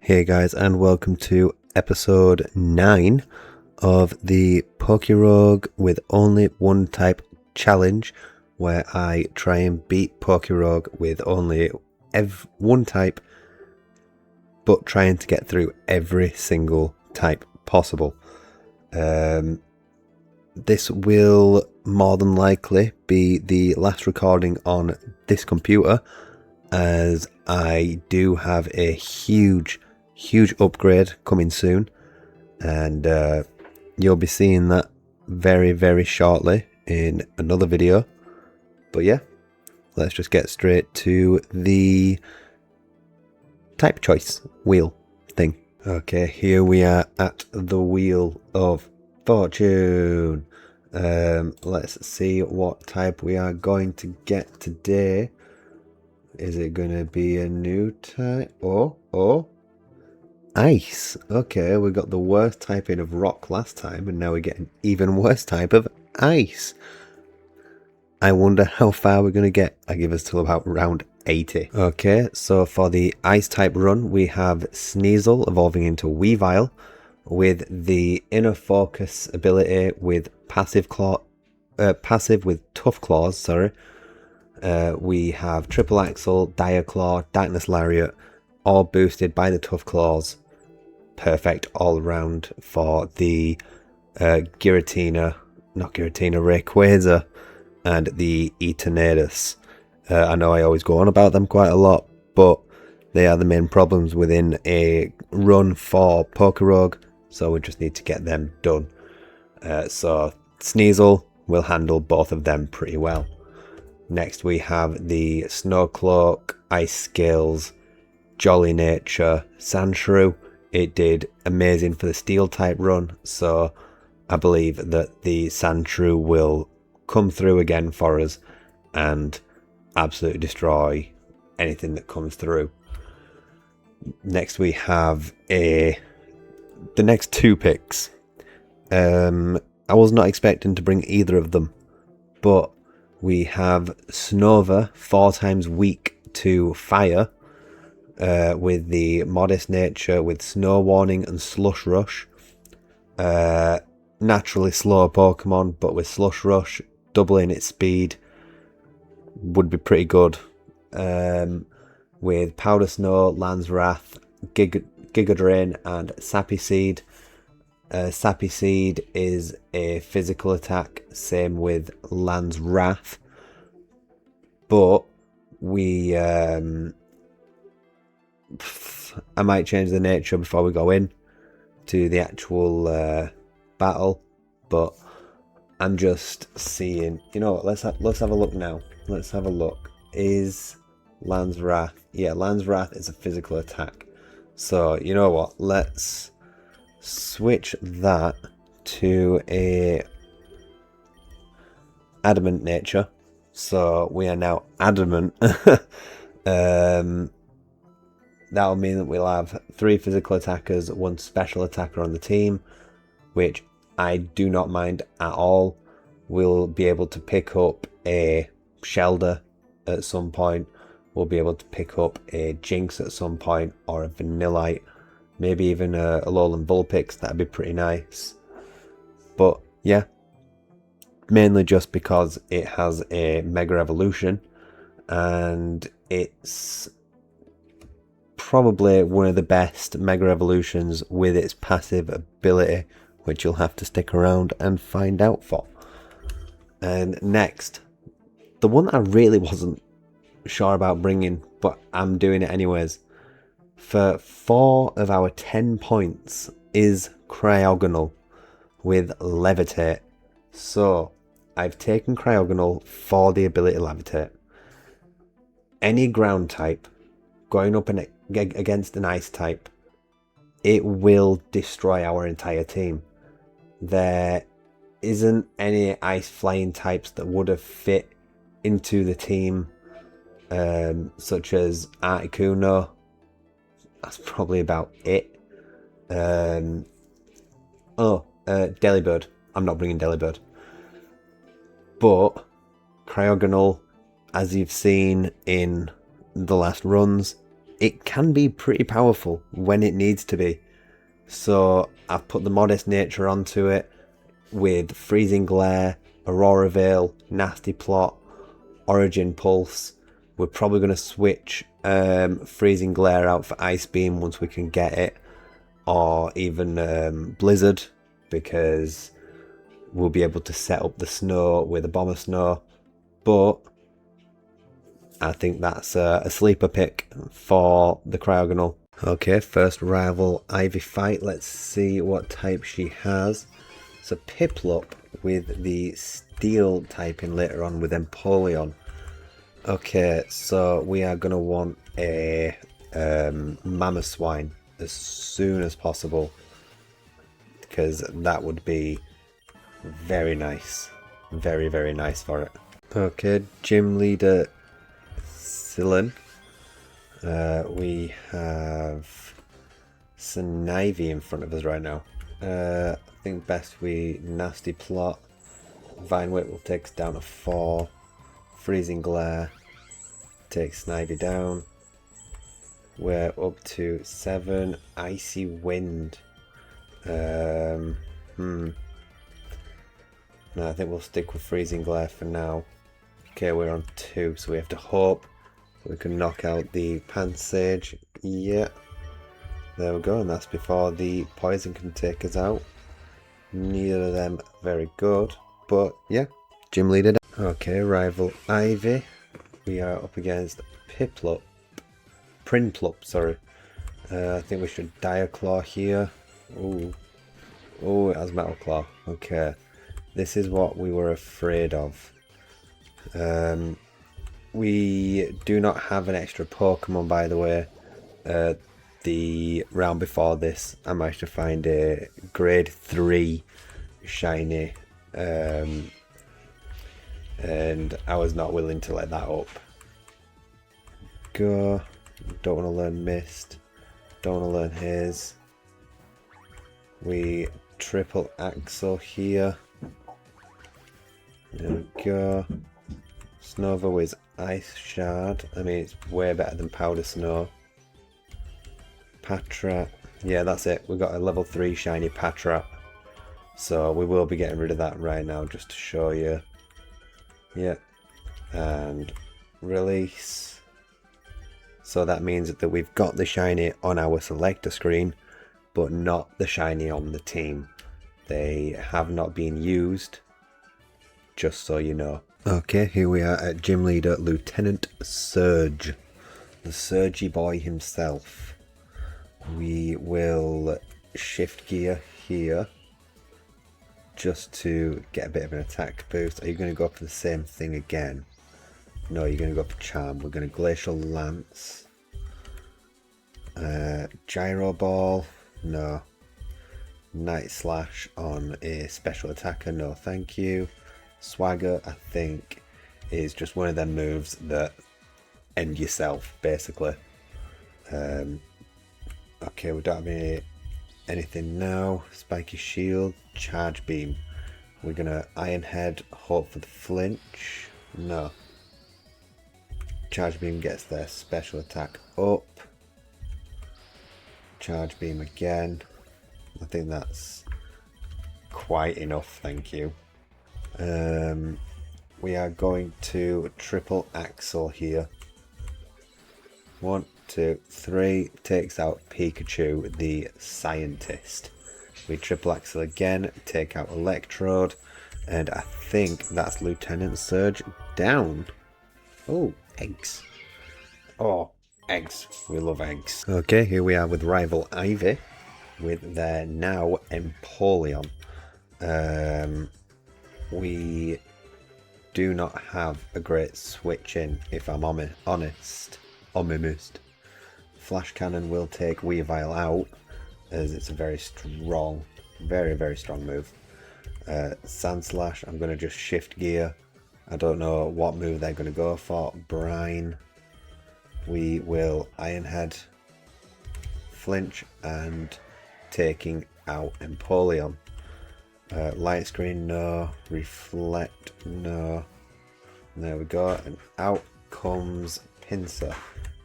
Hey guys, and welcome to episode 9 of the PokeRogue with only one type challenge, where I try and beat PokeRogue with only one type, but trying to get through every single type possible. This will more than likely be the last recording on this computer, as I do have a huge upgrade coming soon, and you'll be seeing that very shortly in another video. But yeah, let's just get straight to the type choice wheel thing. Okay, here we are at the Wheel of Fortune. Let's see what type we are going to get today. Is it going to be a new type? Oh, ice. Okay, we got the worst typing of rock last time, and now we get an even worse type of ice. I wonder how far we're going to get. I give us till about round 80. Okay, so for the ice type run, we have Sneasel evolving into Weavile with the Inner Focus ability with passive with Tough Claws. Sorry. We have Triple Axle, Dire Claw, Darkness Lariat, all boosted by the Tough Claws. Perfect all around for the Rayquaza and the Eternatus. I know I always go on about them quite a lot, but they are the main problems within a run for PokeRogue, so we just need to get them done. So Sneasel will handle both of them pretty well. Next we have the Snowcloak, Ice Scales, Jolly Nature, Sandshrew. It did amazing for the Steel type run, so I believe that the Sandshrew will come through again for us and absolutely destroy anything that comes through. Next we have the next two picks. I was not expecting to bring either of them, but we have Snova, 4 times weak to fire, with the Modest Nature with Snow Warning and Slush Rush. Naturally slow Pokemon, but with Slush Rush, doubling its speed would be pretty good. With Powder Snow, Land's Wrath, Giga Drain, and Sappy Seed. Sappy Seed is a physical attack, same with Land's Wrath, but we I might change the nature before we go in to the actual battle, but I'm just seeing, you know what, let's have a look now. Let's have a look. Is Land's Wrath? Yeah, Land's Wrath is a physical attack. So, you know what, let's switch that to a Adamant nature. So we are now Adamant. That'll mean that we'll have 3 physical attackers, 1 special attacker on the team, which I do not mind at all. We'll be able to pick up a Shelder at some point. We'll be able to pick up a Jinx at some point, or a Vanillite, maybe even a Alolan Vulpix. That'd be pretty nice. But yeah, mainly just because it has a Mega Evolution, and it's probably one of the best Mega Evolutions with its passive ability, which you'll have to stick around and find out for. And next, the one I really wasn't sure about bringing, but I'm doing it anyways, for 4 of our 10 points is Cryogonal with Levitate. So I've taken Cryogonal for the ability Levitate. Any ground type going up against an ice type, it will destroy our entire team. There isn't any ice flying types that would have fit into the team, such as Articuno. That's probably about it. Delibird. I'm not bringing Delibird. But Cryogonal, as you've seen in the last runs, it can be pretty powerful when it needs to be. So I've put the Modest Nature onto it with Freezing Glare, Aurora Veil, Nasty Plot, Origin Pulse. We're probably going to switch Freezing Glare out for Ice Beam once we can get it, or even Blizzard, because we'll be able to set up the snow with a Bomber Snow. But I think that's a sleeper pick for the Cryogonal. Okay, first rival Ivy fight. Let's see what type she has. It's a Piplup with the Steel typing later on with Empoleon. Okay, so we are going to want a Mamoswine as soon as possible, because that would be very nice. Very, very nice for it. Okay, Gym Leader Cyllin. We have Snivy in front of us right now. I think best we Nasty Plot. Vine Whip will take us down to 4. Freezing Glare takes Snivy down. We're up to 7. Icy Wind. No, I think we'll stick with Freezing Glare for now. Okay, we're on 2, so we have to hope we can knock out the Pansage. Yeah, there we go, and that's before the poison can take us out. Neither of them very good, but yeah, Gym Leader. Okay, rival Ivy. We are up against Prinplup, sorry. I think we should Dire Claw here. Ooh. Oh, it has Metal Claw. Okay. This is what we were afraid of. We do not have an extra Pokemon, by the way. The round before this, I managed to find a grade 3 shiny. And I was not willing to let that up. Go. Don't want to learn Mist. Don't want to learn Haze. We triple Axle here. There we go. Snova with Ice Shard. I mean, it's way better than Powder Snow. Patrat. Yeah, that's it. We've got a level 3 shiny Patrat. So we will be getting rid of that right now just to show you. Yeah. And release. So that means that we've got the shiny on our selector screen, but not the shiny on the team. They have not been used, just so you know. Okay, here we are at Gym Leader Lieutenant Surge, the Surgy boy himself. We will shift gear here just to get a bit of an attack boost. Are you going to go for the same thing again? No, you're going to go for Charm. We're going to Glacial Lance. Gyro Ball. No. Night Slash on a special attacker. No, thank you. Swagger, I think, is just one of them moves that end yourself, basically. Okay, we don't have anything now. Spiky Shield. Charge Beam. We're going to Iron Head. Hope for the flinch. No. Charge Beam gets their special attack up. Charge Beam again. I think that's quite enough, thank you. We are going to triple Axle here. 1, 2, 3. Takes out Pikachu, the scientist. We triple Axle again, take out Electrode, and I think that's Lieutenant Surge down. Oh, eggs. Oh, eggs. We love eggs. Okay, here we are with rival Ivy with their now Empoleon. We do not have a great switch in, if I'm honest. Flash Cannon will take Weavile out, as it's a very strong, very, very strong move. Sand Slash, I'm going to just shift gear. I don't know what move they're going to go for. Brine. We will Iron Head, flinch, and taking out Empoleon. Light Screen, no. Reflect, no. There we go. And out comes Pinsir.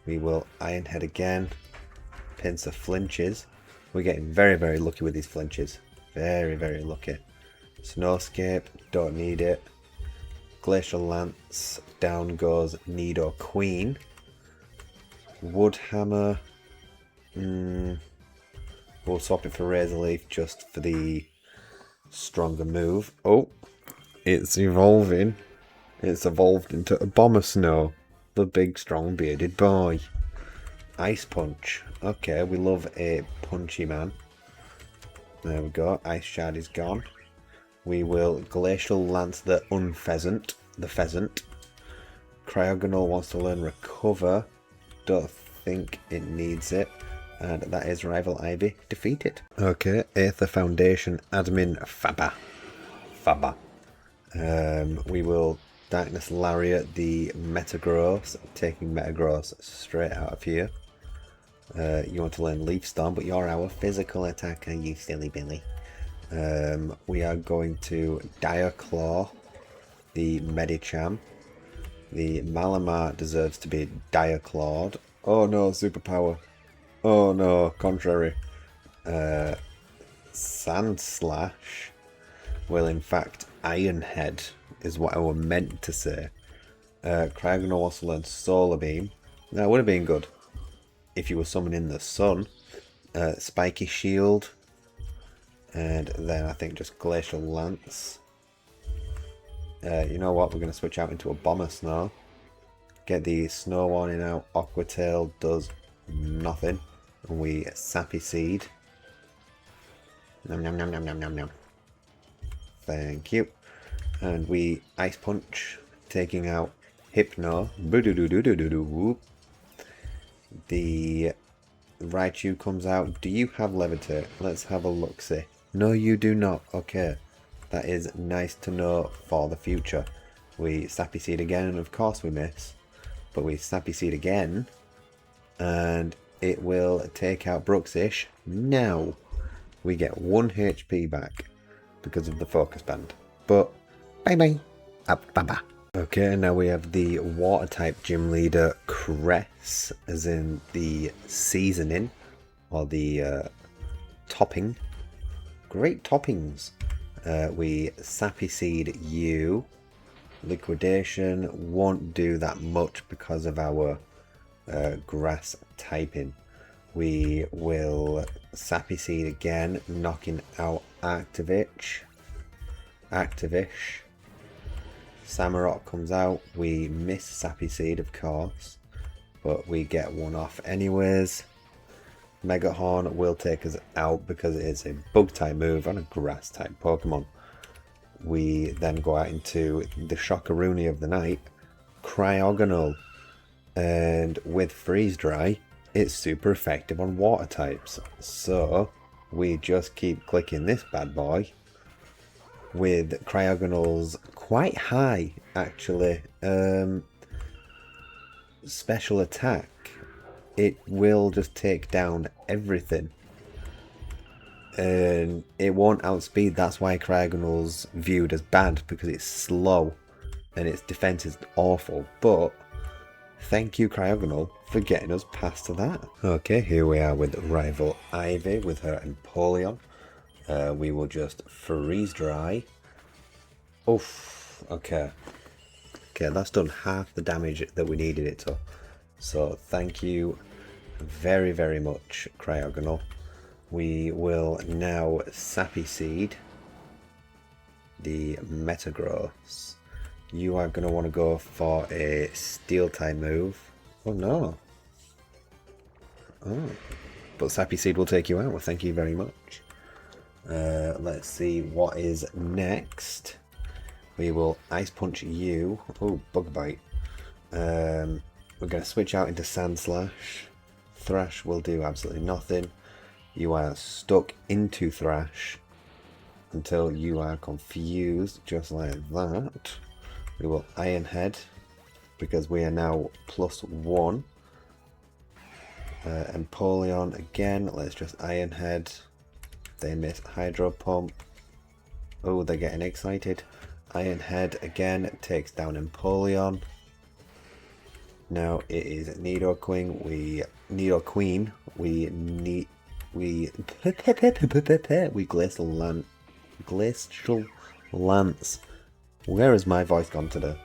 We will Iron Head again. Pincer flinches. We're getting very, very lucky with these flinches. Very, very lucky. Snowscape, don't need it. Glacial Lance, down goes Nido Queen. Woodhammer, we'll swap it for Razor Leaf just for the stronger move. Oh, it's evolving. It's evolved into Abomasnow, the big strong bearded boy. Ice Punch. Okay, we love a punchy man. There we go. Ice Shard is gone. We will Glacial Lance the Unpheasant. The pheasant. Cryogonal wants to learn Recover. Don't think it needs it. And that is Rival Ivy defeated. Okay, Aether Foundation Admin Faba. Faba. We will Darkness Lariat the Metagross, taking Metagross straight out of here. You want to learn Leaf Storm, but you're our physical attacker, you silly Billy. We are going to Dire Claw the Medicham. The Malamar deserves to be Dire Clawed. Oh no, superpower. Oh no, contrary. Sand Slash will in fact Iron Head is what I were meant to say. Cryogonal also learned Solar Beam. Now it would have been good if you were summoning the sun. Spiky Shield. And then I think just Glacial Lance. You know what, we're going to switch out into a Abomasnow. Get the Snow Warning out. Aqua Tail does nothing. And we Sappy Seed. Nom nom nom nom nom nom nom. Thank you. And we Ice Punch, taking out Hypno. Boo-doo-doo-doo-doo-doo-doo. The Raichu comes out. Do you have Levitate? Let's have a look-see. No, you do not. Okay. That is nice to know for the future. We Sappy Seed again, and of course we miss. But we Sappy Seed again. And it will take out Brooksish. Now we get 1 HP back because of the Focus Band. But bye-bye. Bye-bye. Okay, now we have the Water-type Gym Leader Cress, as in the seasoning, or the topping. Great toppings. We Sappy Seed you. Liquidation won't do that much because of our grass typing. We will Sappy Seed again, knocking out Activitch. Samurott comes out. We miss Sappy Seed, of course, but we get one off anyways. Megahorn will take us out because it is a bug type move on a grass type Pokemon. We then go out into the Shockaroonie of the night, Cryogonal, and with Freeze Dry, it's super effective on water types. So we just keep clicking this bad boy. With Cryogonal's quite high, actually, special attack, it will just take down everything. And it won't outspeed. That's why Cryogonal's viewed as bad, because it's slow and its defense is awful. But thank you, Cryogonal, for getting us past that. Okay, here we are with Rival Ivy with her Empoleon. We will just Freeze Dry. Oof, okay. Okay, that's done half the damage that we needed it to. So thank you very, very much, Cryogonal. We will now Sappy Seed the Metagross. You are going to want to go for a Steel type move. Oh no. Oh. But Sappy Seed will take you out. Well, thank you very much. Let's see what is next. We will Ice Punch you. Oh, Bug Bite. We're going to switch out into Sand Slash. Thrash will do absolutely nothing. You are stuck into Thrash until you are confused, just like that. We will Iron Head because we are now +1. Empoleon again. Let's just Iron Head. They miss Hydro Pump. Oh, they're getting excited. Iron Head again takes down Empoleon. Now it is Nidoqueen. We Glacial Lance. Where has my voice gone today?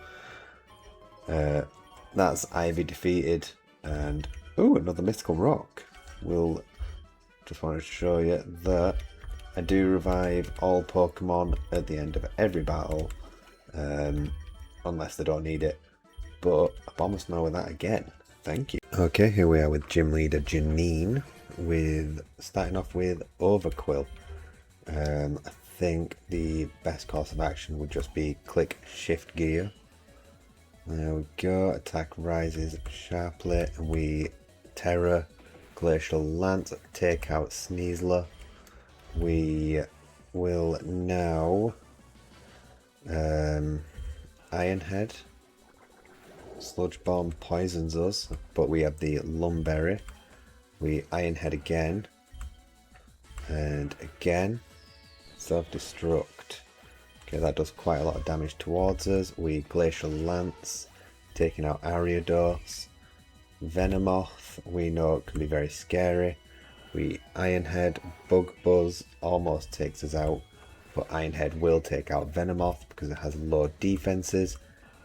That's Ivy defeated, and ooh, another mystical rock. We'll just want to show you that I do revive all Pokemon at the end of every battle, unless they don't need it. But a Bomber Snow with that again. Thank you. Okay, here we are with Gym Leader Janine, starting off with Overquill. I think the best course of action would just be click Shift Gear. There we go. Attack rises sharply, and we Terra, Glacial Lance, take out Sneasler. We will now Iron Head. Sludge Bomb poisons us, but we have the Lumberry. We Iron Head again, and again. Self-destruct. Okay, that does quite a lot of damage towards us. We Glacial Lance, taking out Ariados. Venomoth, we know it can be very scary. We Iron Head. Bug Buzz almost takes us out, but Iron Head will take out Venomoth because it has low defenses.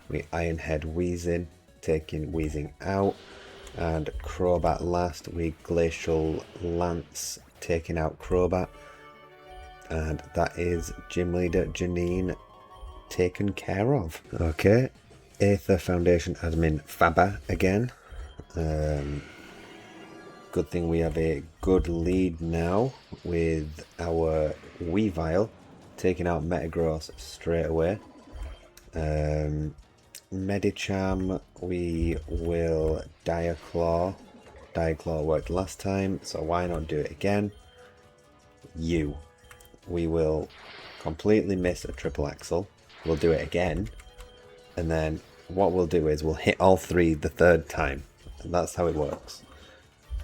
We Iron Head Weezing, taking Weezing out. And Crobat last. We Glacial Lance, taking out Crobat. And that is Gym Leader Janine taken care of. Okay, Aether Foundation Admin Faba again. Good thing we have a good lead now with our Weavile taking out Metagross straight away. Medicham, we will Diaclaw. Diaclaw worked last time, so why not do it again? We will completely miss a triple axle. We'll do it again, and then what we'll do is we'll hit all three the third time, and that's how it works.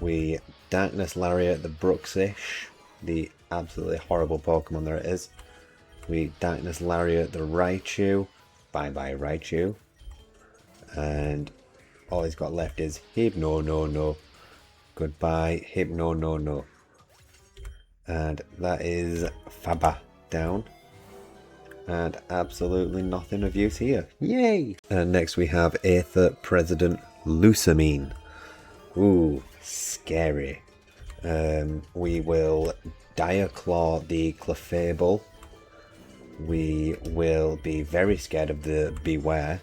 We Darkness Lariat the Bruxish, the absolutely horrible Pokemon there it is. We Darkness Lariat the Raichu, bye bye Raichu, and all he's got left is Hypno no. Goodbye Hypno no. And that is Faba down. And absolutely nothing of use here. Yay! And next we have Aether President Lusamine. Ooh, scary. We will Diaclaw the Clefable. We will be very scared of the Beware.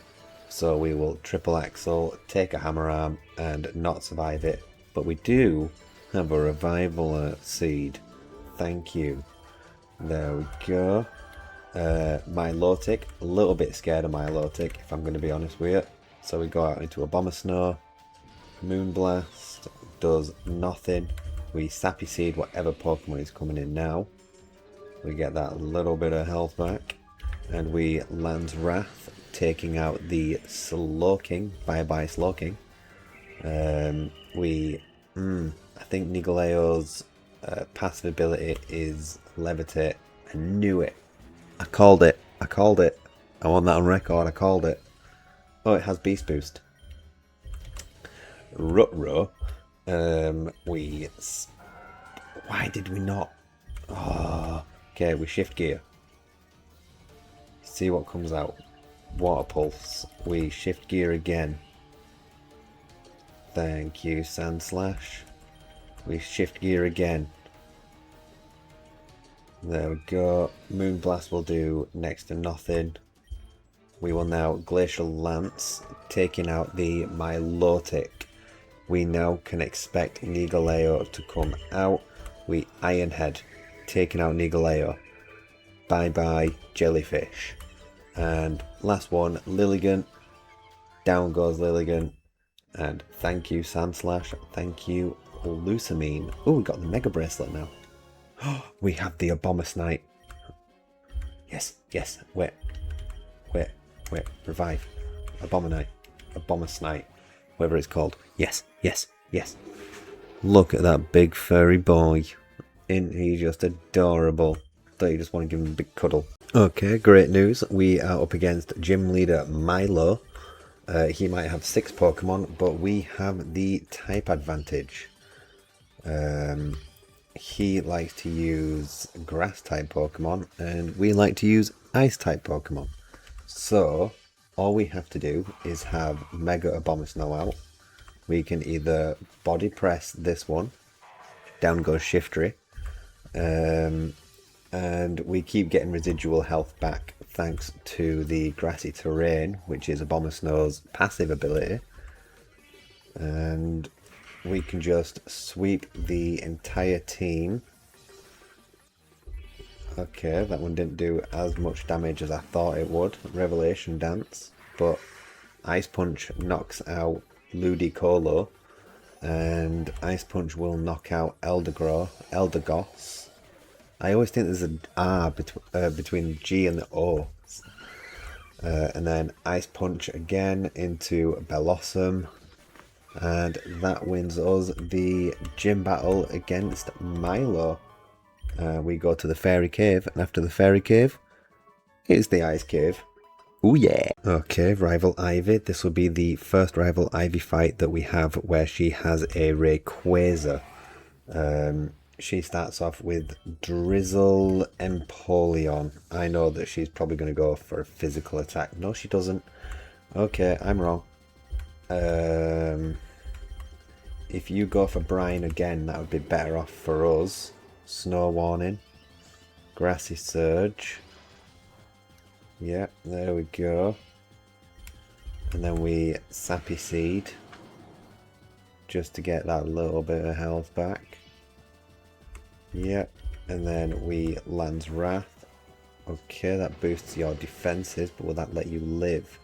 So we will Triple Axle, take a Hammer Arm, and not survive it. But we do have a Revival Seed. Thank you. There we go. Milotic, a little bit scared of Milotic if I'm going to be honest with you. So we go out into a Bomber Snow. Moonblast does nothing. We Sappy Seed whatever Pokemon is coming in now. We get that little bit of health back. And we Land's Wrath, taking out the Slowking. Bye bye Slowking. I think Nigaleo's passive ability is Levitate. I knew it. I called it. I want that on record. I called it. Oh, it has Beast Boost. Rutro. Why did we not? Oh, okay, we Shift Gear. See what comes out. Water Pulse. We Shift Gear again. Thank you, Sandslash. We Shift Gear again. There we go. Moonblast will do next to nothing. We will now Glacial Lance, taking out the Milotic. We now can expect Nigaleo to come out. We Iron Head, taking out Nigaleo. Bye bye Jellyfish. And last one, Lilligant. Down goes Lilligant. And thank you Sandslash. Thank you Lusamine. Oh, we got the Mega Bracelet now. We have the Abomasnight. Yes. Wait. Revive. Abomasnight. Whatever it's called. Yes. Look at that big furry boy. Isn't he just adorable? Don't you just want to give him a big cuddle? Okay, great news. We are up against Gym Leader Milo. He might have 6 Pokemon, but we have the type advantage. He likes to use grass type Pokemon, and we like to use ice type Pokemon. So all we have to do is have Mega Abomasnow out. We can either body press this one, down goes Shiftry, and we keep getting residual health back thanks to the grassy terrain, which is Abomasnow's passive ability. And we can just sweep the entire team. Okay, that one didn't do as much damage as I thought it would. Revelation Dance, but Ice Punch knocks out Ludicolo, and Ice Punch will knock out Eldegoss. I always think there's an R between G and the O. And then Ice Punch again into Bellossom. And that wins us the gym battle against Milo. We go to the Fairy Cave, and after the Fairy Cave, it's the Ice Cave. Ooh yeah! Okay, Rival Ivy. This will be the first Rival Ivy fight that we have where she has a Rayquaza. She starts off with Drizzle Empoleon. I know that she's probably going to go for a physical attack. No, she doesn't. Okay, I'm wrong. If you go for Brian again, that would be better off for us. Snow Warning. Grassy Surge. Yep, there we go. And then we Sappy Seed. Just to get that little bit of health back. Yep, and then we Land's Wrath. Okay, that boosts your defenses, but will that let you live?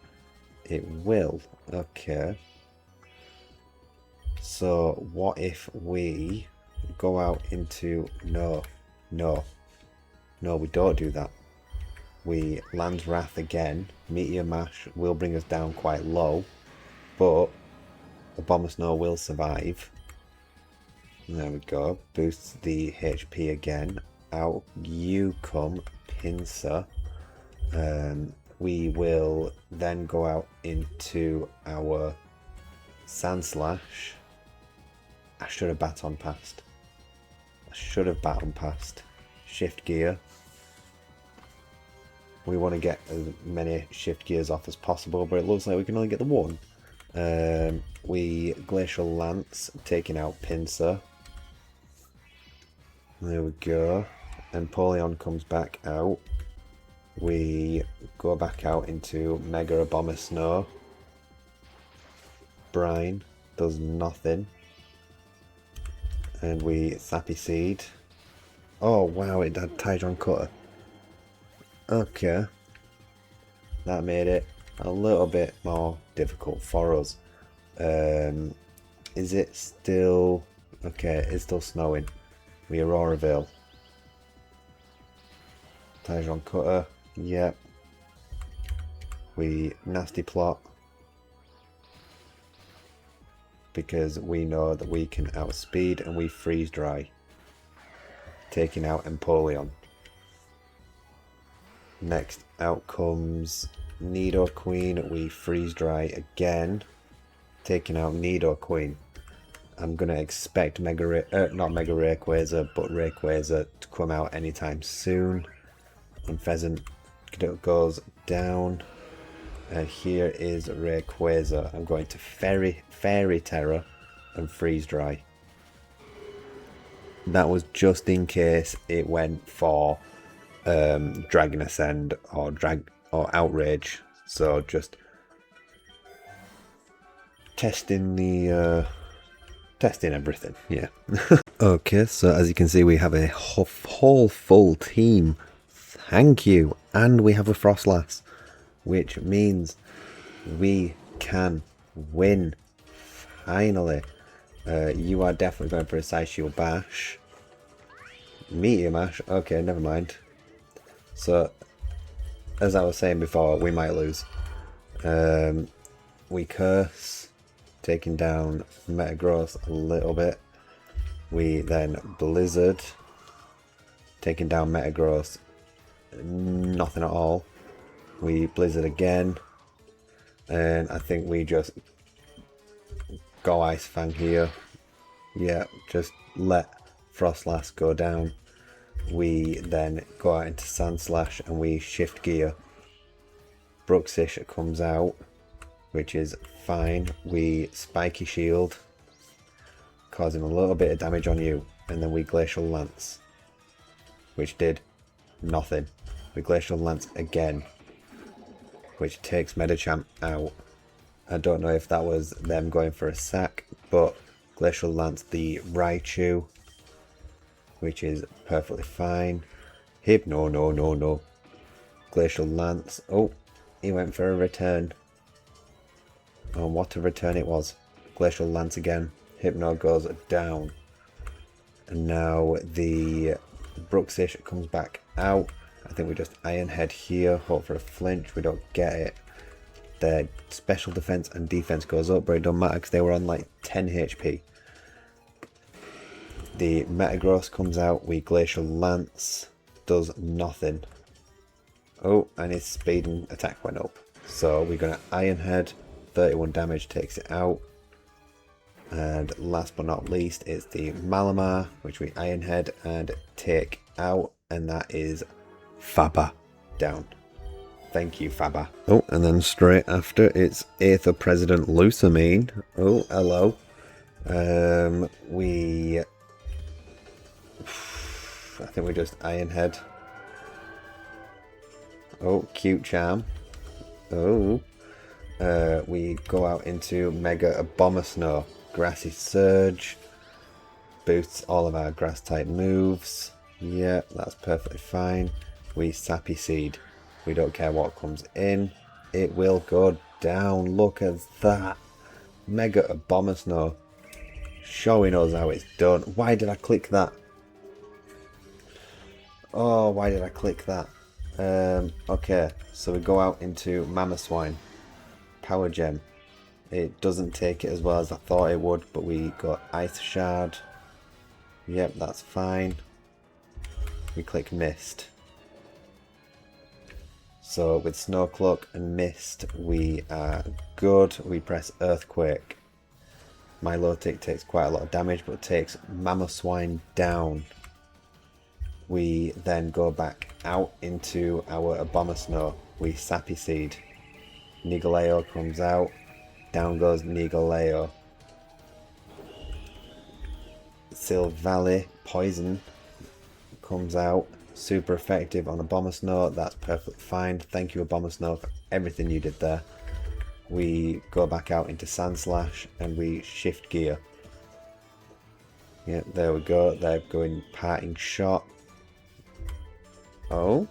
It will. Okay. So what if we go out into... No, we don't do that. We Land's Wrath again. Meteor Mash will bring us down quite low, but Abomasnow will survive. There we go. Boosts the HP again. Out you come, Pinsir. We will then go out into our Sandslash. I should have baton passed. Shift Gear. We want to get as many Shift Gears off as possible, but it looks like we can only get the one. We Glacial Lance, taking out Pinsir. There we go. Empoleon comes back out. We go back out into Mega Abomasnow. Brine does nothing. And we Sappy Seed. Oh wow, it had Tidron Cutter. Okay. That made it a little bit more difficult for us. Is it still... Okay, it's still snowing. We Aurora Veil. Tidron Cutter. Yep. We Nasty Plot. Because we know that we can outspeed, and we Freeze Dry. Taking out Empoleon. Next out comes Nidoqueen. We Freeze Dry again. Taking out Nidoqueen. I'm going to expect not Mega Rayquaza, but Rayquaza to come out anytime soon. And Pheasant goes down. And here is Rayquaza. I'm going to Fairy Terror and Freeze Dry. That was just in case it went for Dragon Ascend or Outrage. So just testing everything. Yeah. Okay, so as you can see, we have a whole full team. Thank you. And we have a Frostlass, which means we can win. Finally. You are definitely going for a Side Shield Bash. Meteor Mash. Okay, never mind. So, as I was saying before, we might lose. We Curse, taking down Metagross a little bit. We then Blizzard, taking down Metagross, nothing at all. We Blizzard again. And I think we just go Ice Fang here. Yeah, just let Frostlass go down. We then go out into Sand Slash and we shift gear. Bruxish comes out, which is fine. We Spiky Shield, causing a little bit of damage on you, and then we Glacial Lance, which did nothing. We Glacial Lance again, which takes Medicham out. I don't know if that was them going for a sack, but Glacial Lance the Raichu, which is perfectly fine. No. Glacial Lance. Oh, he went for a return. Oh, what a return it was. Glacial Lance again. Hypno goes down. And now the Bruxish comes back out. I think we just Iron Head here. Hope for a flinch. We don't get it. Their special defense and defense goes up, but it don't matter because they were on like 10 HP. The Metagross comes out. We Glacial Lance. Does nothing. Oh, and his speed and attack went up. So we're going to Iron Head. 31 damage takes it out. And last but not least, it's the Malamar, which we Iron Head and take out. And that is Faba down. Thank you, Faba. Oh, and then straight after, it's Aether President Lusamine. Oh, hello. I think we just Iron Head. Oh, cute charm. Oh. We go out into Mega Abomasnow. Grassy Surge. Boosts all of our grass type moves. Yeah, that's perfectly fine. We Sappy Seed. We don't care what comes in. It will go down. Look at that. Mega Abomasnow. Showing us how it's done. Why did I click that? Oh, why did I click that? Okay, so we go out into Mamoswine. Power Gem. It doesn't take it as well as I thought it would, but we got Ice Shard. Yep, that's fine. We click Mist. So with Snowcloak and Mist, we are good. We press Earthquake. Milotic takes quite a lot of damage, but takes Mamoswine down. We then go back out into our Abomasnow. We Sappy Seed. Nigaleo comes out. Down goes Nigaleo. Silvally Poison comes out. Super effective on Abomasnow. That's perfectly fine. Thank you, Abomasnow, for everything you did there. We go back out into Sand Slash and we shift gear. Yeah, there we go. They're going Parting Shot. Oh.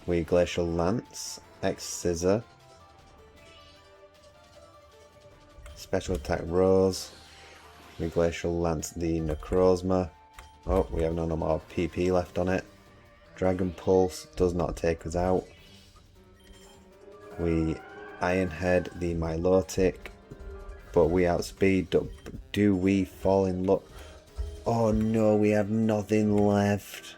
We Glacial Lance. X Scissor. Special attack Rose. We Glacial Lance the Necrozma. Oh, we have no more PP left on it. Dragon Pulse does not take us out. We Iron Head the Milotic. But we outspeed. Do we fall in luck? Oh no, we have nothing left.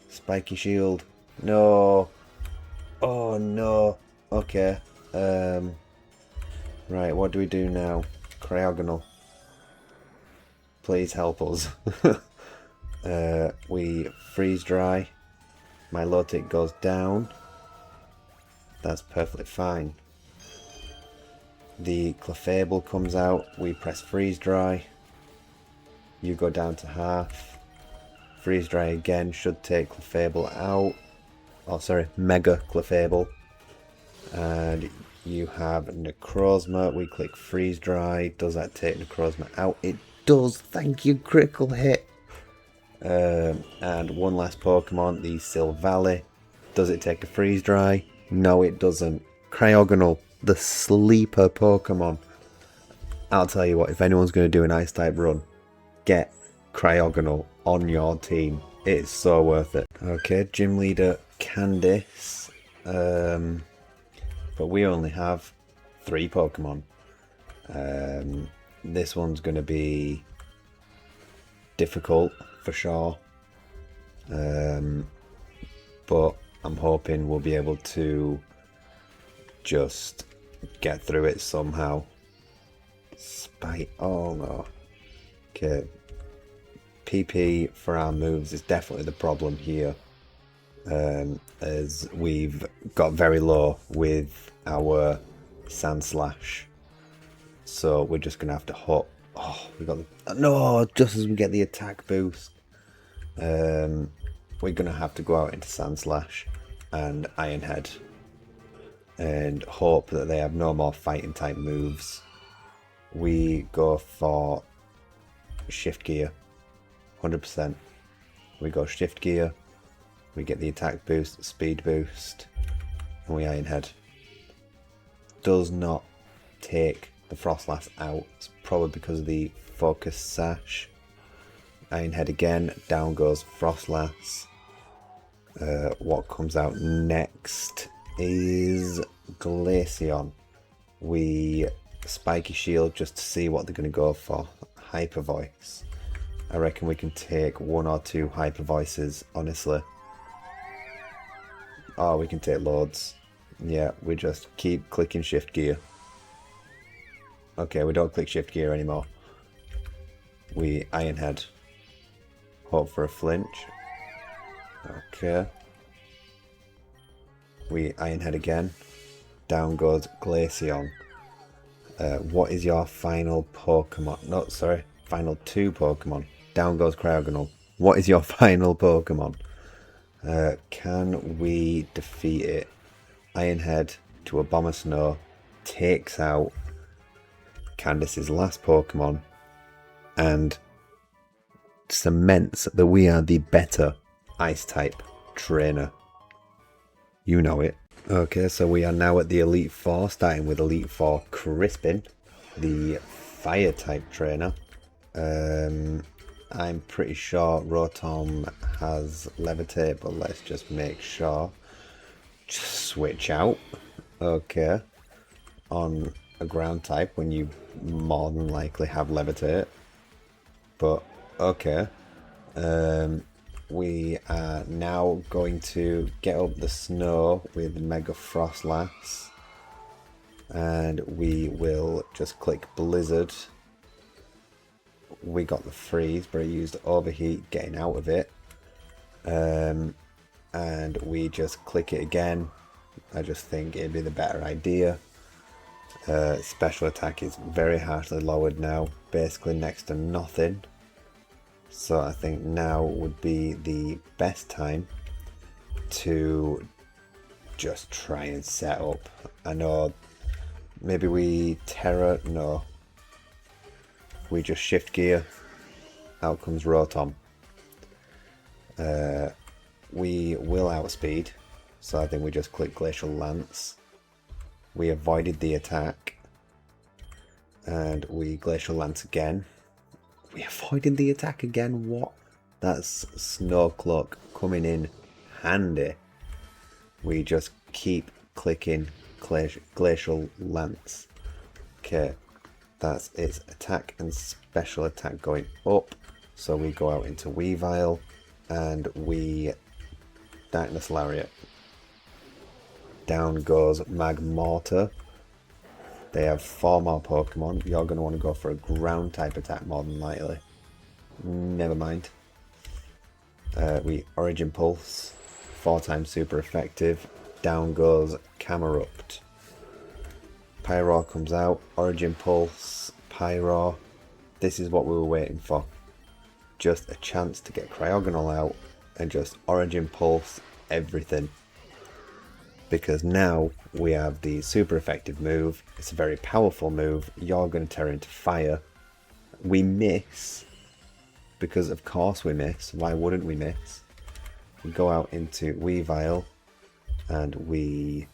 Spiky Shield. No. Oh no. Okay. Right, what do we do now? Cryogonal. Please help us. We Freeze Dry. Milotic goes down. That's perfectly fine. The Clefable comes out. We press Freeze Dry. You go down to half. Freeze Dry again should take Clefable out. Oh, sorry, Mega Clefable. And you have Necrozma. We click Freeze Dry. Does that take Necrozma out? It does. Thank you, critical hit. And one last Pokemon, the Silvally. Does it take a Freeze Dry? No, it doesn't. Cryogonal, the sleeper Pokemon. I'll tell you what, if anyone's going to do an Ice type run, get Cryogonal on your team. It's so worth it. Okay, Gym Leader Candice. But we only have 3 Pokemon. This one's going to be difficult for sure. But I'm hoping we'll be able to just get through it somehow. Spite. Oh no. Okay. PP for our moves is definitely the problem here. As we've got very low with our Sand Slash. So we're just going to have to hop. Oh, we got the... No, just as we get the attack boost. We're going to have to go out into Sand Slash and Iron Head. And hope that they have no more fighting type moves. We go for Shift Gear. 100%. We go Shift Gear. We get the attack boost, speed boost. And we Iron Head. Does not take the Frostlass out. It's probably because of the Focus Sash. Iron Head again. Down goes Frostlass. What comes out next is Glaceon. We Spiky Shield just to see what they're going to go for. Hyper Voice. I reckon we can take 1 or 2 Hyper Voices, honestly. Oh, we can take loads. Yeah, we just keep clicking Shift Gear. Okay, we don't click Shift Gear anymore. We Iron Head. Hope for a flinch. Okay. We Iron Head again. Down goes Glaceon. What is your final Pokemon? No, sorry. Final 2 Pokemon. Down goes Cryogonal. What is your final Pokemon? Can we defeat it? Iron Head to a Bomber Snow takes out Candice's last Pokemon and cements that we are the better Ice type trainer. You know it. Okay, so we are now at the Elite Four, starting with Elite Four Crispin, the Fire type trainer. I'm pretty sure Rotom has Levitate, but let's just make sure. Just switch out. Okay. On a ground type when you more than likely have Levitate. But, okay. We are now going to get up the snow with Mega Frostlass. And we will just click Blizzard. We got the freeze, but it used overheat getting out of it. And we just click it again. I just think it'd be the better idea. Special attack is very harshly lowered now, basically next to nothing. So I think now would be the best time to just try and set up. I know maybe we Terra, no. We just Shift Gear. Out comes Rotom. We will outspeed. So I think we just click Glacial Lance. We avoided the attack. And we Glacial Lance again. We avoided the attack again? What? That's Snow Cloak coming in handy. We just keep clicking Glacial Lance. Okay. That's its attack and special attack going up. So we go out into Weavile and we Darkness Lariat. Down goes Magmortar. They have 4 more Pokemon. You're going to want to go for a ground type attack more than likely. Never mind. We Origin Pulse. 4 times super effective. Down goes Camerupt. Pyro comes out, Origin Pulse, Pyro. This is what we were waiting for. Just a chance to get Cryogonal out and just Origin Pulse everything. Because now we have the super effective move. It's a very powerful move. You're going to turn into fire. We miss. Because of course we miss. Why wouldn't we miss? We go out into Weavile and we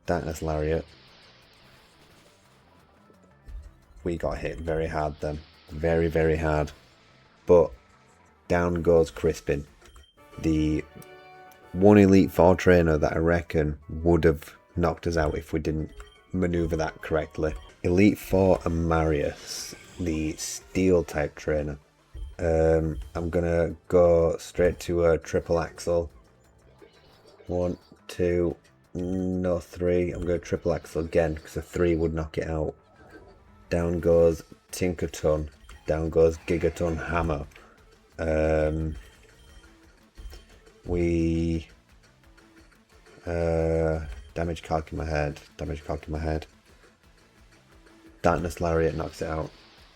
Darkness Lariat. We got hit very hard then. Very, very hard. But down goes Crispin. The one Elite Four trainer that I reckon would have knocked us out if we didn't maneuver that correctly. Elite Four Amarius, the Steel type trainer. I'm gonna go straight to a triple axle. 1, 2, No 3. I'm going to triple axle again because a 3 would knock it out. Down goes Tinkerton. Down goes Gigaton Hammer. We damage calc in my head. Damage calc in my head. Darkness Lariat knocks it out.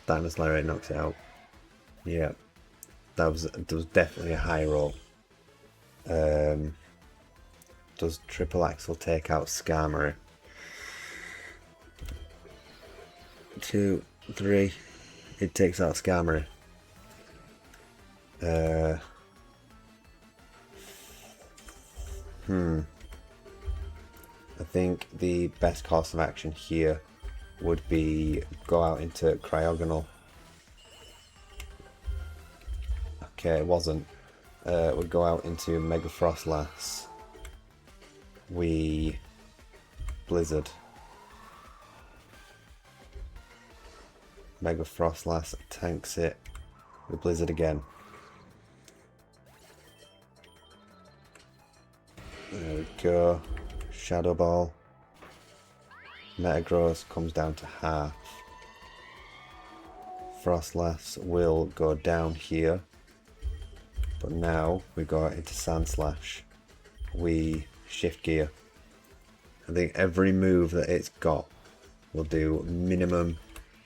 Darkness Lariat knocks it out. Yeah, that was definitely a high roll. Does triple axle take out Skarmory? 2, 3. It takes out Skarmory. I think the best course of action here would be go out into Cryogonal. Okay, it wasn't. Would go out into Mega Frostlass. We Blizzard. Mega Frostlass tanks it. We Blizzard again. There we go. Shadow Ball. Metagross comes down to half. Frostlass will go down here. But now we go into Sandslash. We shift gear. I think every move that it's got will do minimum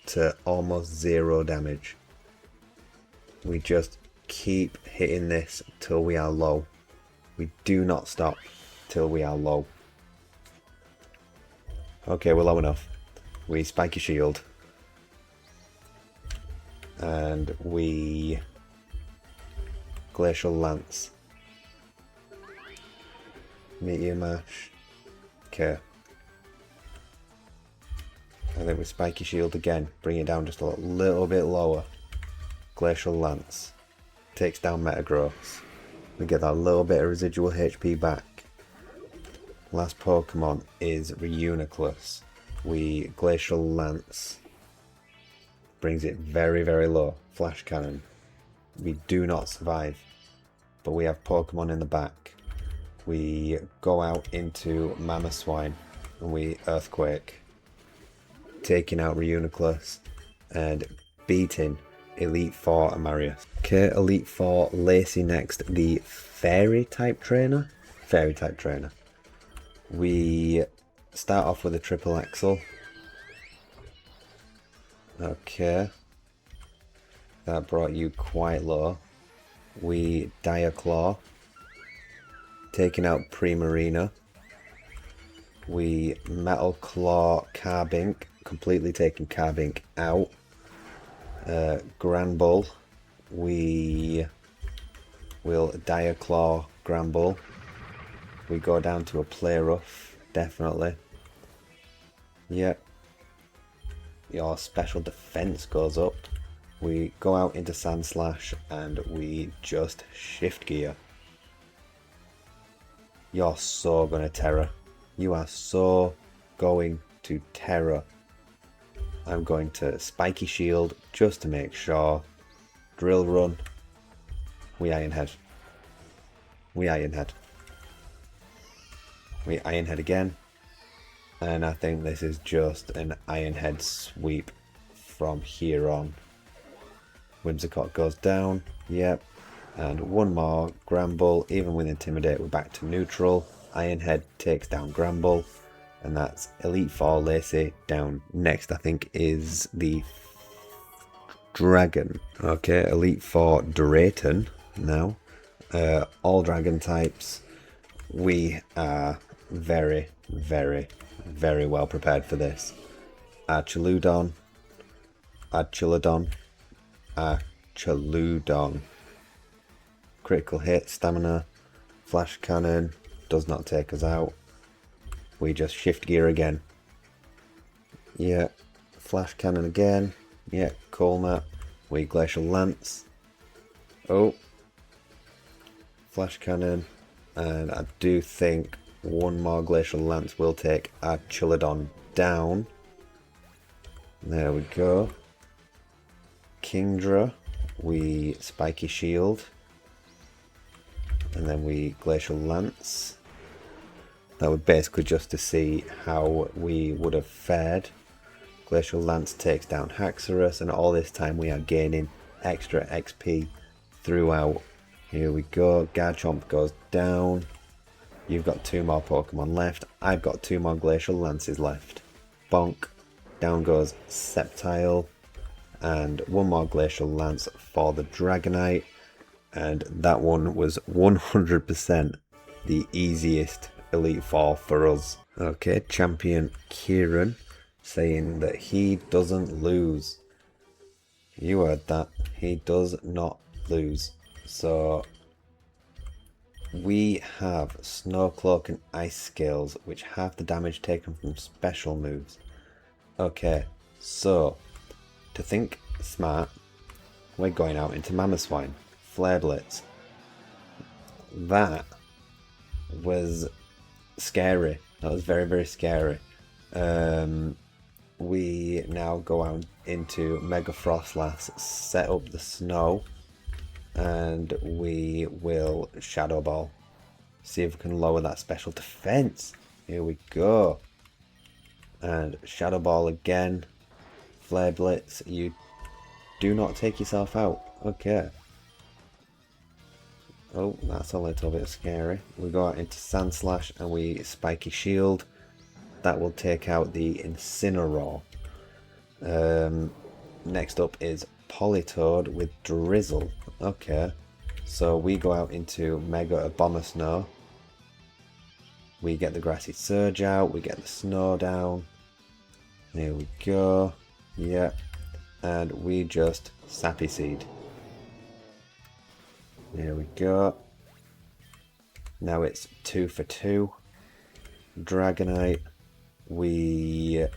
to almost 0 damage. We just keep hitting this till we are low. We do not stop till we are low. Okay, we're low enough. We Spiky Shield. And we Glacial Lance. Meteor Mash. Okay. And then we Spiky Shield again. Bring it down just a little bit lower. Glacial Lance. Takes down Metagross. We get that little bit of residual HP back. Last Pokemon is Reuniclus. We Glacial Lance. Brings it very, very low. Flash Cannon. We do not survive. But we have Pokemon in the back. We go out into Mamoswine. And we Earthquake. Taking out Reuniclus. And beating Elite Four Amarius. Okay, Elite Four Lacey next. The Fairy type trainer. Fairy type trainer. We start off with a triple axle. Okay. That brought you quite low. We Dire Claw. Taking out Primarina. We Metal Claw Carbink. Completely taking Carbink out. Granbull. We will Dire Claw Granbull. We go down to a Play Rough, definitely. Yep. Your special defense goes up. We go out into Sandslash and we just shift gear. You're so gonna Terror. You are so going to Terror. I'm going to Spiky Shield just to make sure. Drill Run. We Iron Head. We Iron Head. We Iron Head again. And I think this is just an Iron Head sweep from here on. Whimsicott goes down. Yep. And one more. Granbull. Even with Intimidate, we're back to neutral. Iron Head takes down Granbull. And that's Elite Four Lacey down. Next, I think, is the Dragon. Okay, Elite Four Drayton now. All Dragon types. We are very, very, very well prepared for this. Archaludon. Archaludon. Archaludon. Critical hit, stamina. Flash Cannon. Does not take us out. We just shift gear again. Yeah. Flash Cannon again. Yeah. Cold Nap. We Glacial Lance. Oh. Flash Cannon. And I do think one more Glacial Lance will take Archaludon down. There we go. Kingdra. We Spiky Shield. And then we Glacial Lance. That was basically just to see how we would have fared. Glacial Lance takes down Haxorus, and all this time we are gaining extra XP throughout. Here we go, Garchomp goes down. You've got 2 more Pokemon left. I've got 2 more Glacial Lances left. Bonk. Down goes Sceptile. And 1 more Glacial Lance for the Dragonite. And that one was 100% the easiest Elite Four for us. Okay, Champion Kieran saying that he doesn't lose. You heard that. He does not lose. So we have Snow Cloak and Ice Scales, which have the damage taken from special moves. Okay, so to think smart, we're going out into Mamoswine. Flare Blitz. That was scary. That was very, very scary. We now go out into Mega Frostlass, set up the snow, and we will Shadow Ball. See if we can lower that special defense. Here we go. And Shadow Ball again. Flare Blitz. You do not take yourself out. Okay. Oh, that's a little bit scary. We go out into Sandslash and we Spiky Shield. That will take out the Incineroar. Next up is Politoed with Drizzle. Okay, so we go out into Mega Abomasnow. We get the Grassy Surge out, we get the Snow down. There we go. Yep. And we just Sappy Seed. There we go. Now it's 2 for 2. Dragonite. We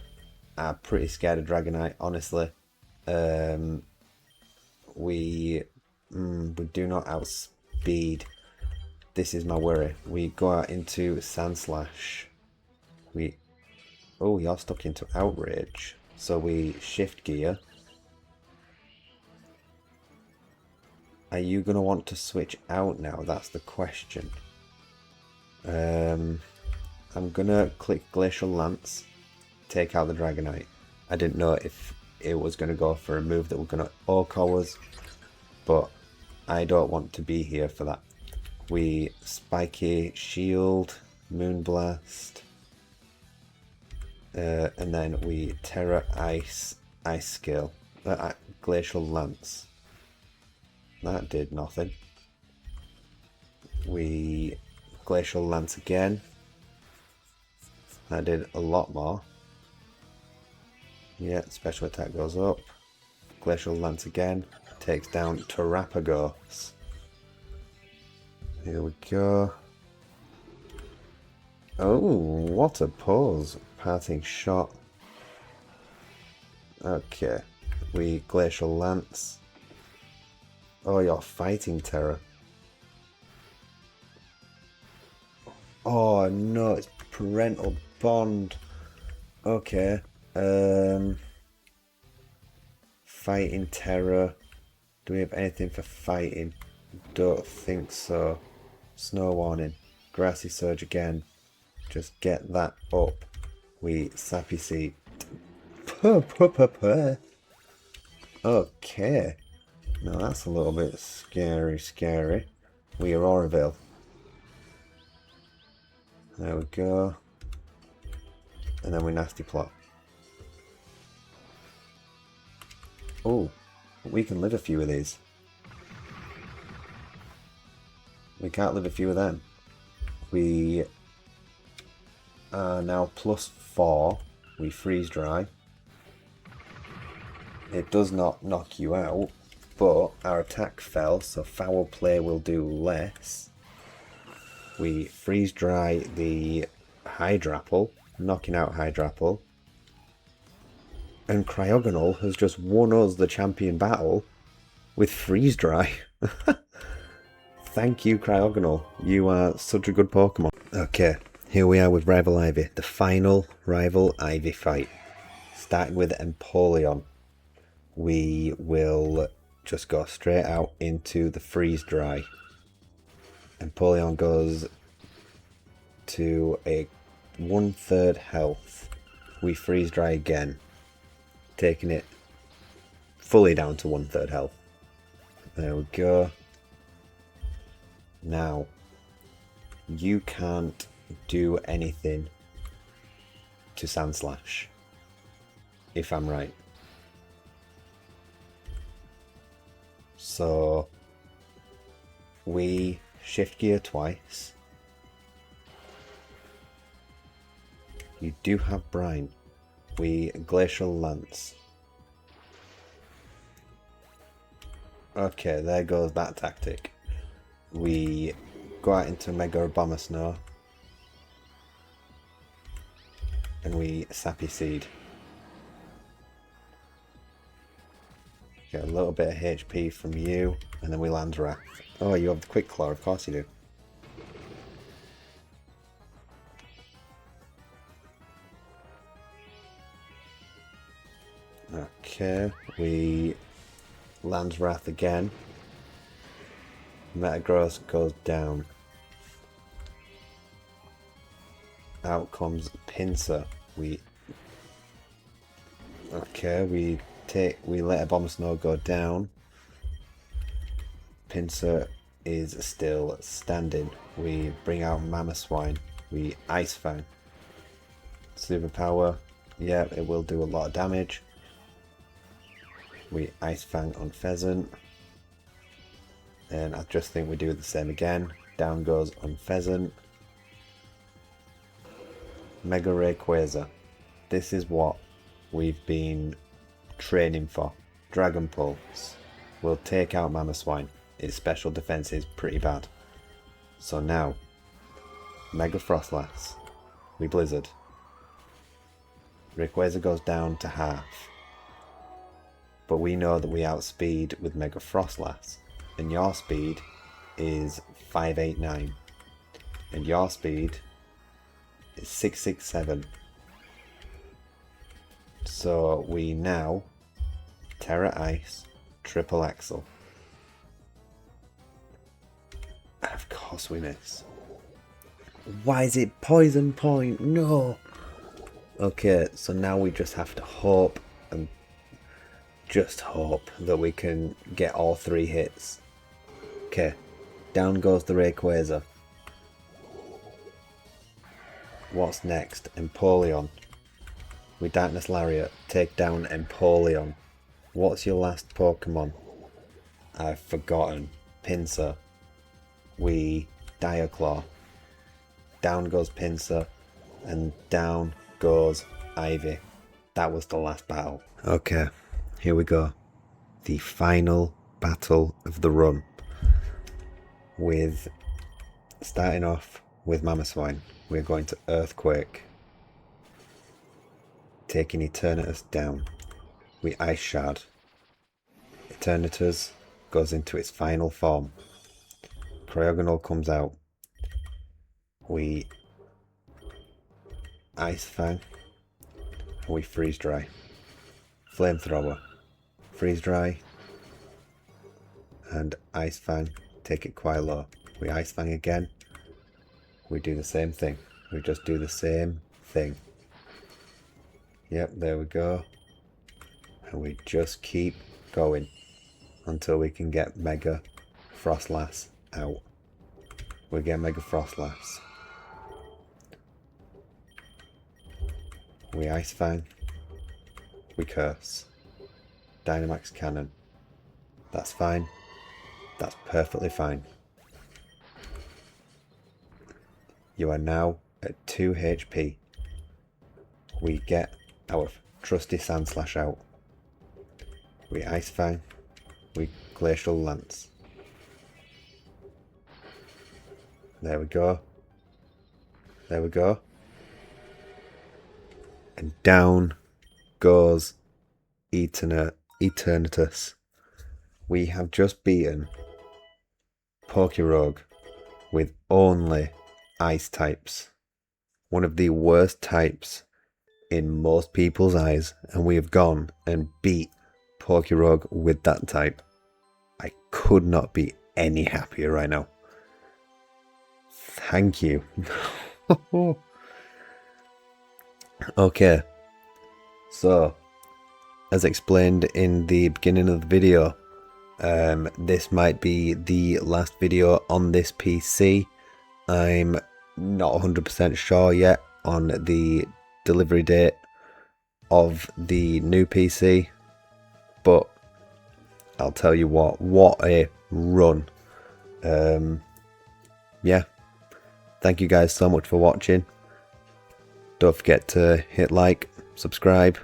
are pretty scared of Dragonite, honestly. We do not outspeed. This is my worry. We go out into Sandslash. Oh, you're stuck into Outrage. So we shift gear. Are you going to want to switch out now? That's the question. I'm going to click Glacial Lance, take out the Dragonite. I didn't know if it was going to go for a move that was going to OHKO us, but I don't want to be here for that. We Spiky Shield, Moonblast, and then we Terra Ice Scale, Glacial Lance. That did nothing. We Glacial Lance again. That did a lot more. Yeah, special attack goes up. Glacial Lance again. Takes down Terrapagos. Here we go. Oh, what a pose. Parting shot. Okay. We Glacial Lance. Oh, you're fighting Terra. Oh no, it's Parental Bond. Okay. Fighting Terra. Do we have anything for fighting? Don't think so. Snow Warning. Grassy Surge again. Just get that up. We Sappy Seed. Okay. Now that's a little bit scary. We Auroville. There we go. And then we Nasty Plot. Oh, we can live a few of these. We can't live a few of them. We are now +4. We Freeze Dry. It does not knock you out, but our attack fell, so Foul Play will do less. We Freeze Dry the Hydrapple, knocking out Hydrapple. And Cryogonal has just won us the champion battle with Freeze Dry. Thank you, Cryogonal. You are such a good Pokemon. Okay, here we are with Rival Ivy, the final Rival Ivy fight. Starting with Empoleon. We will just go straight out into the Freeze Dry. Empoleon goes to a 1/3 health. We freeze dry again, taking it fully down to 1/3 health. There we go. Now, you can't do anything to Sand Slash, if I'm right. So, we shift gear twice. You do have Brine. We Glacial Lance. Okay, there goes that tactic. We go out into Mega Bomber Snow. And we Sappy Seed. Get a little bit of HP from you, and then we land Wrath. Oh, you have the Quick Claw, of course you do. Okay, we land Wrath again. Metagross goes down. Out comes Pinsir. We let a Bomb Snow go down. Pinsir is still standing. We bring out Mamoswine. We Ice Fang. Superpower. Yeah, it will do a lot of damage. We Ice Fang on Pheasant. And I just think we do the same again. Down goes on Pheasant. Mega Rayquaza. This is what we've been training for. Dragon Pulse will take out Mamoswine. Its special defense is pretty bad. So now, Mega Frostlass. We Blizzard. Rayquaza goes down to half. But we know that we outspeed with Mega Frostlass. And your speed is 589. And your speed is 667. So we now Terra Ice, Triple Axle. And of course we miss. Why is it Poison Point? No! Okay, so now we just have to hope and just hope that we can get all 3 hits. Okay, down goes the Rayquaza. What's next? Empoleon. We Darkness Lariat, take down Empoleon. What's your last Pokemon? I've forgotten. Pinsir. We Diaclaw. Down goes Pinsir, and down goes Ivy. That was the last battle. Okay, here we go. The final battle of the run. With starting off with Mamoswine, we're going to Earthquake, taking Eternatus down. We Ice Shard. Eternatus goes into its final form. Cryogonal comes out. We Ice Fang. And we Freeze Dry. Flamethrower. Freeze Dry. And Ice Fang. Take it quite low. We Ice Fang again. We do the same thing. We just do the same thing. Yep, there we go. And we just keep going until we can get Mega Frostlass out. We get Mega Frostlass. We Ice Fang. We Curse. Dynamax Cannon. That's fine. That's perfectly fine. You are now at 2 HP. We get our trusty Sand Slash out. We Ice Fang. We Glacial Lance. There we go. There we go. And down goes Eternatus. We have just beaten PokeRogue with only Ice types. One of the worst types in most people's eyes, and we have gone and beat PokeRogue with that type. I could not be any happier right now. Thank you. Okay, so as explained in the beginning of the video, this might be the last video on this PC. I'm not 100% sure yet on the delivery date of the new PC, but I'll tell you what a run. Yeah, thank you guys so much for watching. Don't forget to hit like, subscribe,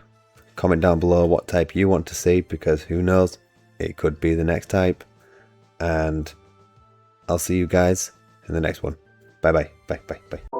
comment down below what type you want to see, because who knows, it could be the next type. And I'll see you guys in the next one. Bye bye, bye bye, bye.